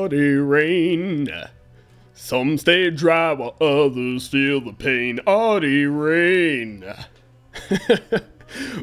Artie rain. Some stay dry while others feel the pain. Artie rain.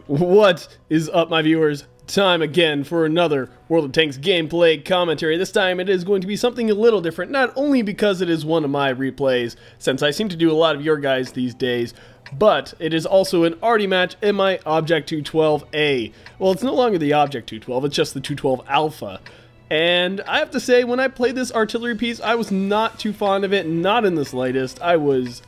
What is up, my viewers? Time again for another World of Tanks gameplay commentary. This time it is going to be something a little different, not only because it is one of my replays, since I seem to do a lot of your guys these days, but it is also an Artie match in my Object 212A. Well, it's no longer the Object 212, it's just the 212 Alpha. And I have to say, when I played this artillery piece, I was not too fond of it, not in the slightest. I was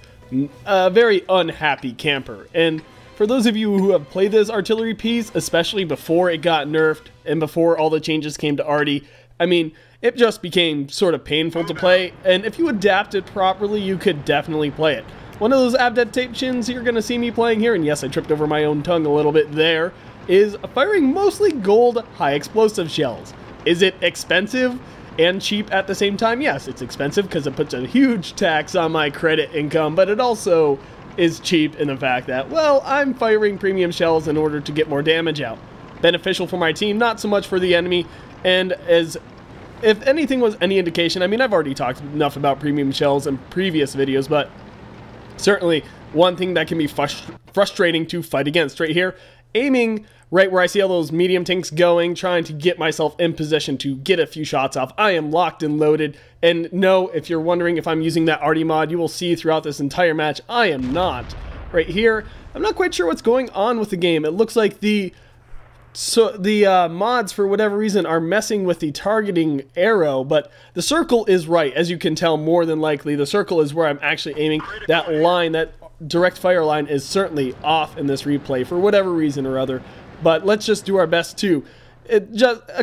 a very unhappy camper. And for those of you who have played this artillery piece, especially before it got nerfed and before all the changes came to Artie, I mean, it just became sort of painful to play, and if you adapt it properly, you could definitely play it. One of those adaptations you're going to see me playing here, and yes, I tripped over my own tongue a little bit there, is firing mostly gold high explosive shells. Is it expensive and cheap at the same time? Yes, it's expensive because it puts a huge tax on my credit income, but it also is cheap in the fact that, well, I'm firing premium shells in order to get more damage out. Beneficial for my team, not so much for the enemy, and as if anything was any indication, I mean, I've already talked enough about premium shells in previous videos, but certainly one thing that can be frustrating to fight against right here, aiming right where I see all those medium tanks going, trying to get myself in position to get a few shots off. I am locked and loaded, and no, if you're wondering if I'm using that Artie mod, you will see throughout this entire match, I am not. Right here, I'm not quite sure what's going on with the game. It looks like the mods, for whatever reason, are messing with the targeting arrow, but the circle is right. As you can tell, more than likely, the circle is where I'm actually aiming. That line, that direct fire line, is certainly off in this replay for whatever reason or other. But let's just do our best to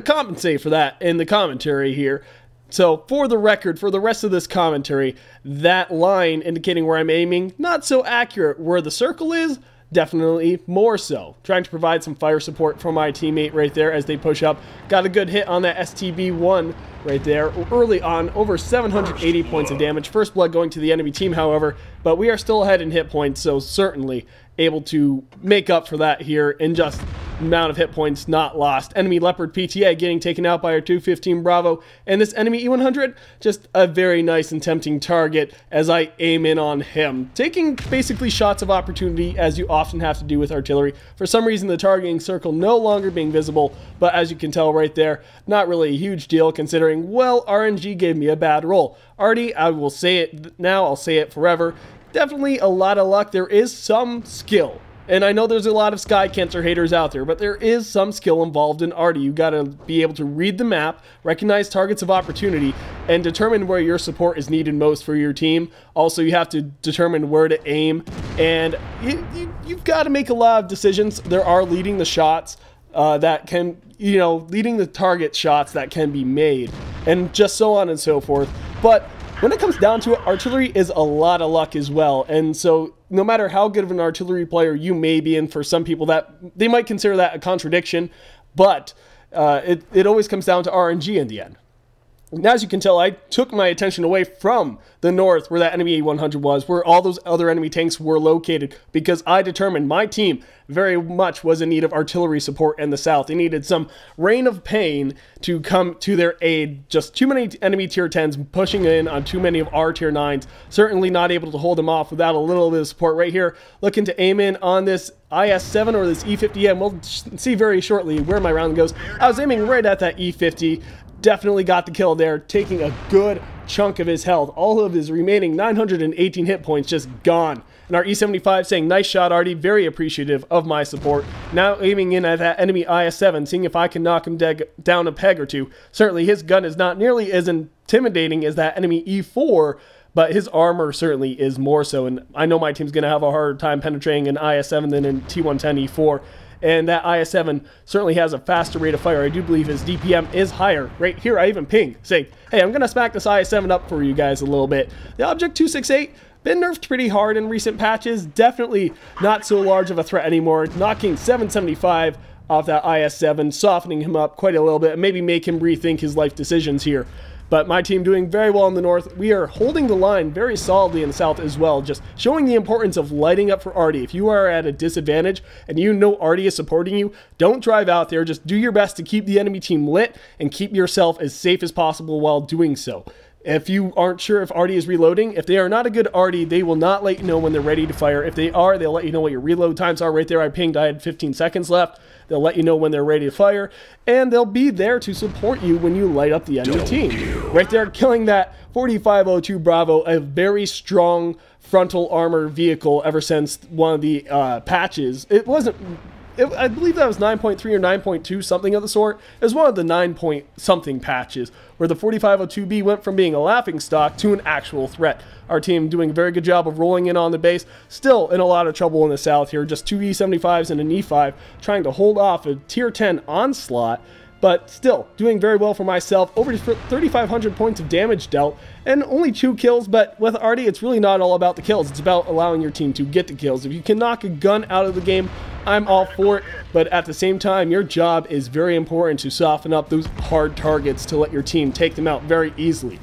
compensate for that in the commentary here. So for the record, for the rest of this commentary, that line indicating where I'm aiming, not so accurate. Where the circle is, definitely more so. Trying to provide some fire support for my teammate right there as they push up. Got a good hit on that STB-1 right there early on, over 780 points of damage. First blood going to the enemy team, however, but we are still ahead in hit points, so certainly able to make up for that here in just amount of hit points not lost. Enemy Leopard PTA getting taken out by our 215 Bravo, and this enemy E100, just a very nice and tempting target as I aim in on him, taking basically shots of opportunity, as you often have to do with artillery. For some reason, the targeting circle no longer being visible, but as you can tell right there, not really a huge deal considering, well, RNG gave me a bad roll. Artie, I will say it now, I'll say it forever, definitely a lot of luck. There is some skill. And I know there's a lot of Sky Cancer haters out there, but there is some skill involved in Artie. You got to be able to read the map, recognize targets of opportunity, and determine where your support is needed most for your team. Also, you have to determine where to aim, and you've got to make a lot of decisions. There are leading the shots that can, leading the target shots that can be made, and just so on and so forth. But when it comes down to it, artillery is a lot of luck as well, and so no matter how good of an artillery player you may be, and for some people that they might consider that a contradiction, but it always comes down to RNG in the end. And as you can tell, I took my attention away from the north where that enemy A100 was, where all those other enemy tanks were located, because I determined my team very much was in need of artillery support in the south. They needed some rain of pain to come to their aid. Just too many enemy tier 10s pushing in on too many of our tier 9s. Certainly not able to hold them off without a little bit of support right here. Looking to aim in on this IS-7 or this E-50, and we'll see very shortly where my round goes. I was aiming right at that E-50. Definitely got the kill there, taking a good chunk of his health. All of his remaining 918 hit points just gone. And our E75 saying, nice shot, Artie, very appreciative of my support. Now aiming in at that enemy IS-7, seeing if I can knock him down a peg or two. Certainly his gun is not nearly as intimidating as that enemy E4, but his armor certainly is more so. And I know my team's going to have a harder time penetrating an IS-7 than an T110 E4. And that IS-7 certainly has a faster rate of fire. I do believe his DPM is higher. Right here, I even ping, saying, hey, I'm going to smack this IS-7 up for you guys a little bit. The Object 268, been nerfed pretty hard in recent patches. Definitely not so large of a threat anymore. Knocking 775 off that IS-7, softening him up quite a little bit, and maybe make him rethink his life decisions here. But my team doing very well in the north. We are holding the line very solidly in the south as well, just showing the importance of lighting up for Artie. If you are at a disadvantage and you know Artie is supporting you, don't drive out there. Just do your best to keep the enemy team lit and keep yourself as safe as possible while doing so. If you aren't sure if Artie is reloading, if they are not a good Artie, they will not let you know when they're ready to fire. If they are, they'll let you know what your reload times are. Right there, I pinged, I had 15 seconds left. They'll let you know when they're ready to fire, and they'll be there to support you when you light up the enemy team. Right there, killing that 4502 Bravo, a very strong frontal armor vehicle ever since one of the patches. It wasn't... I believe that was 9.3 or 9.2, something of the sort. It was one of the 9-point-something patches where the 4502B went from being a laughingstock to an actual threat. Our team doing a very good job of rolling in on the base. Still in a lot of trouble in the south here. Just 2 E75s and an E5 trying to hold off a tier 10 onslaught. But still, doing very well for myself. Over 3,500 points of damage dealt, and only 2 kills, but with Artie, it's really not all about the kills. It's about allowing your team to get the kills. If you can knock a gun out of the game, I'm all for it, but at the same time, your job is very important to soften up those hard targets to let your team take them out very easily.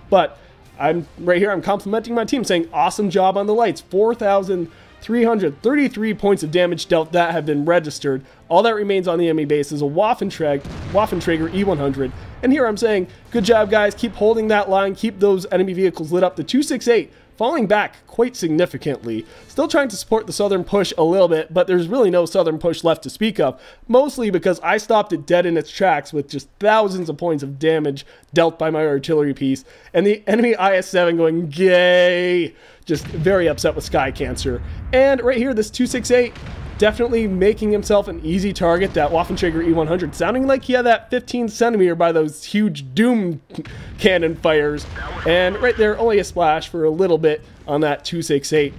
But I'm right here, I'm complimenting my team, saying awesome job on the lights. 4,333 points of damage dealt that have been registered. All that remains on the enemy base is a Waffentrager E100. And here I'm saying, good job guys, keep holding that line, keep those enemy vehicles lit up. The 268 falling back quite significantly. Still trying to support the southern push a little bit, but there's really no southern push left to speak of. Mostly because I stopped it dead in its tracks with just thousands of points of damage dealt by my artillery piece. And the enemy IS-7 going gay. Just very upset with Sky Cancer. And right here, this 268 definitely making himself an easy target. That Waffentrager E100 sounding like he had that 15 centimeter by those huge Doom cannon fires. And right there, only a splash for a little bit on that 268.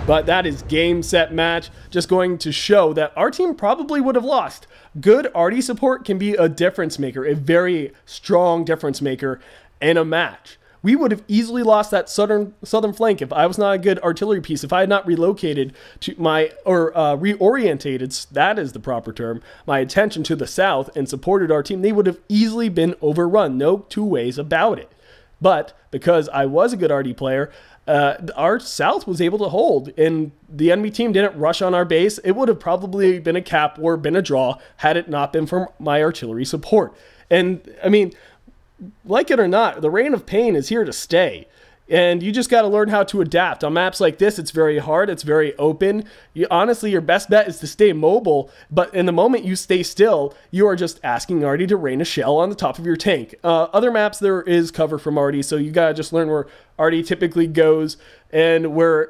But that is game, set, match. Just going to show that our team probably would have lost. Good Artie support can be a difference maker, a very strong difference maker in a match. We would have easily lost that southern flank if I was not a good artillery piece, if I had not relocated to my, or reorientated, that is the proper term, my attention to the south and supported our team. They would have easily been overrun, no two ways about it. But because I was a good Artie player, our south was able to hold, and the enemy team didn't rush on our base. It would have probably been a cap or been a draw had it not been for my artillery support. And I mean, like it or not, the Reign of Pain is here to stay. And you just got to learn how to adapt. On maps like this, it's very hard. It's very open. Honestly, your best bet is to stay mobile. But in the moment you stay still, you are just asking Artie to rain a shell on the top of your tank. Other maps, there is cover from Artie. So you got to just learn where Artie typically goes and where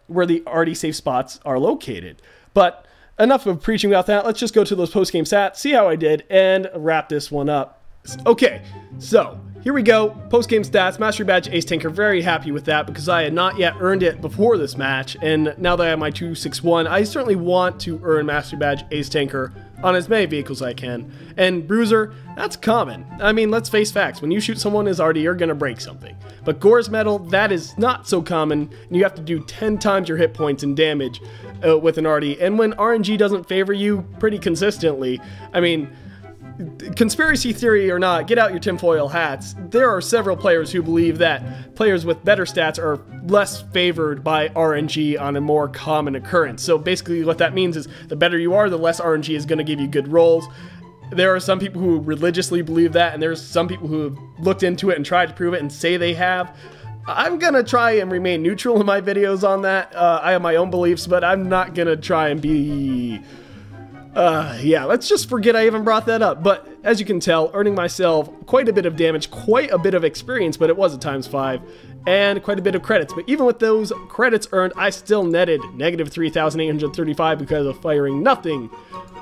the Artie safe spots are located. But enough of preaching about that. Let's just go to those post-game stats, see how I did, and wrap this one up. Okay, so here we go. Post-game stats, Mastery Badge Ace Tanker. Very happy with that because I had not yet earned it before this match, and now that I have my 261, I certainly want to earn Mastery Badge Ace Tanker on as many vehicles as I can. And Bruiser, that's common. I mean, let's face facts. When you shoot someone as Artie, you're gonna break something. But Gore's Medal, that is not so common, and you have to do 10 times your hit points and damage with an Artie. And when RNG doesn't favor you pretty consistently, I mean, conspiracy theory or not, get out your tinfoil hats. There are several players who believe that players with better stats are less favored by RNG on a more common occurrence. So basically what that means is the better you are, the less RNG is going to give you good rolls. There are some people who religiously believe that, and there's some people who have looked into it and tried to prove it and say they have. I'm going to try and remain neutral in my videos on that. I have my own beliefs, but I'm not going to try and be... yeah, let's just forget I even brought that up. But as you can tell, earning myself quite a bit of damage, quite a bit of experience, but it was a ×5, and quite a bit of credits. But even with those credits earned, I still netted negative 3,835 because of firing nothing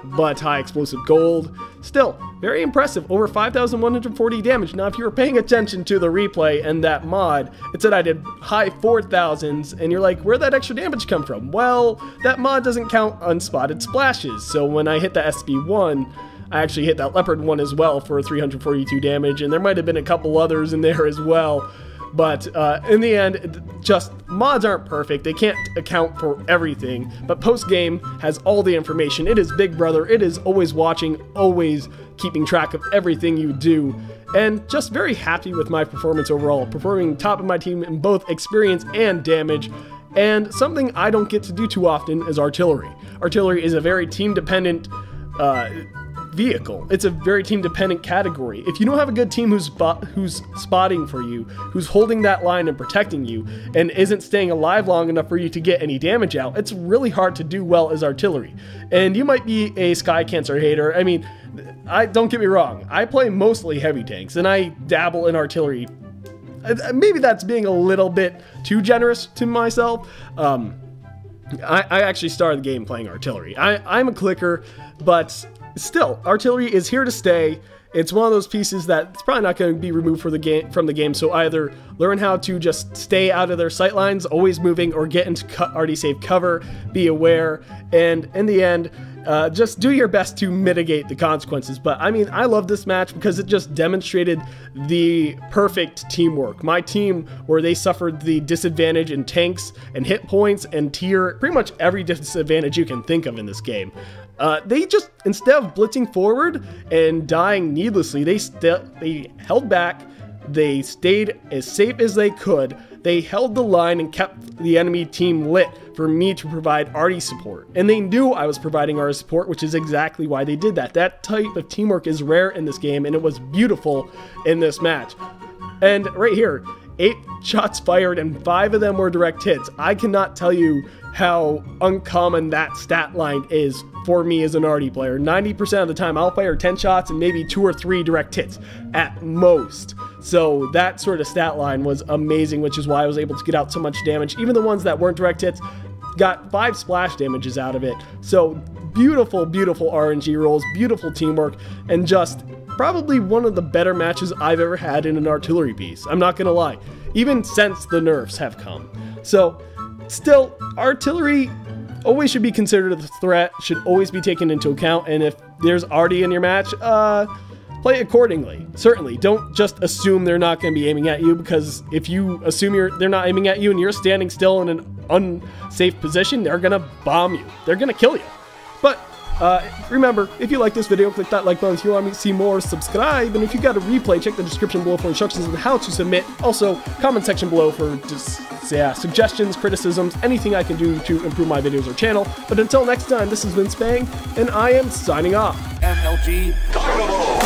but high explosive gold. Still, very impressive, over 5,140 damage. Now, if you were paying attention to the replay and that mod, it said I did high 4,000s, and you're like, where'd that extra damage come from? Well, that mod doesn't count unspotted splashes, so when I hit the SB1, I actually hit that Leopard one as well for 342 damage, and there might have been a couple others in there as well. But in the end, just mods aren't perfect. They can't account for everything. But post-game has all the information. It is Big Brother. It is always watching, always keeping track of everything you do. and just very happy with my performance overall, performing top of my team in both experience and damage. And something I don't get to do too often is artillery. Artillery is a very team-dependent vehicle. It's a very team-dependent category. If you don't have a good team who's spotting for you, who's holding that line and protecting you, and isn't staying alive long enough for you to get any damage out, it's really hard to do well as artillery. And you might be a Sky Cancer hater. I mean, don't get me wrong. I play mostly heavy tanks, and I dabble in artillery. Maybe that's being a little bit too generous to myself. I actually started the game playing artillery. I'm a clicker, but still, artillery is here to stay. It's one of those pieces that's probably not going to be removed from the game. So either learn how to just stay out of their sight lines, always moving, or get into already safe cover, be aware, and in the end, just do your best to mitigate the consequences. But I mean, I love this match because it just demonstrated the perfect teamwork. My team, where they suffered the disadvantage in tanks and hit points and tier, pretty much every disadvantage you can think of in this game. They just, instead of blitzing forward and dying needlessly, they held back. They stayed as safe as they could. They held the line and kept the enemy team lit for me to provide arty support. And they knew I was providing arty support, which is exactly why they did that. That type of teamwork is rare in this game, and it was beautiful in this match. And right here, 8 shots fired and 5 of them were direct hits. I cannot tell you how uncommon that stat line is for me as an arty player. 90% of the time I'll fire 10 shots and maybe 2 or 3 direct hits at most. So that sort of stat line was amazing, which is why I was able to get out so much damage. Even the ones that weren't direct hits got 5 splash damages out of it. So beautiful, beautiful RNG rolls, beautiful teamwork, and just probably one of the better matches I've ever had in an artillery piece. I'm not gonna lie, even since the nerfs have come. So still, artillery always should be considered a threat, should always be taken into account, and if there's arty in your match, play accordingly. Certainly, don't just assume they're not going to be aiming at you, because if you assume they're not aiming at you and you're standing still in an unsafe position, they're going to bomb you. They're going to kill you. But remember, if you like this video, click that like button. If you want me to see more, subscribe. And if you got a replay, check the description below for instructions on how to submit. Also, comment section below for just suggestions, criticisms, anything I can do to improve my videos or channel. But until next time, this has been Spang, and I am signing off. MLG Dynamo.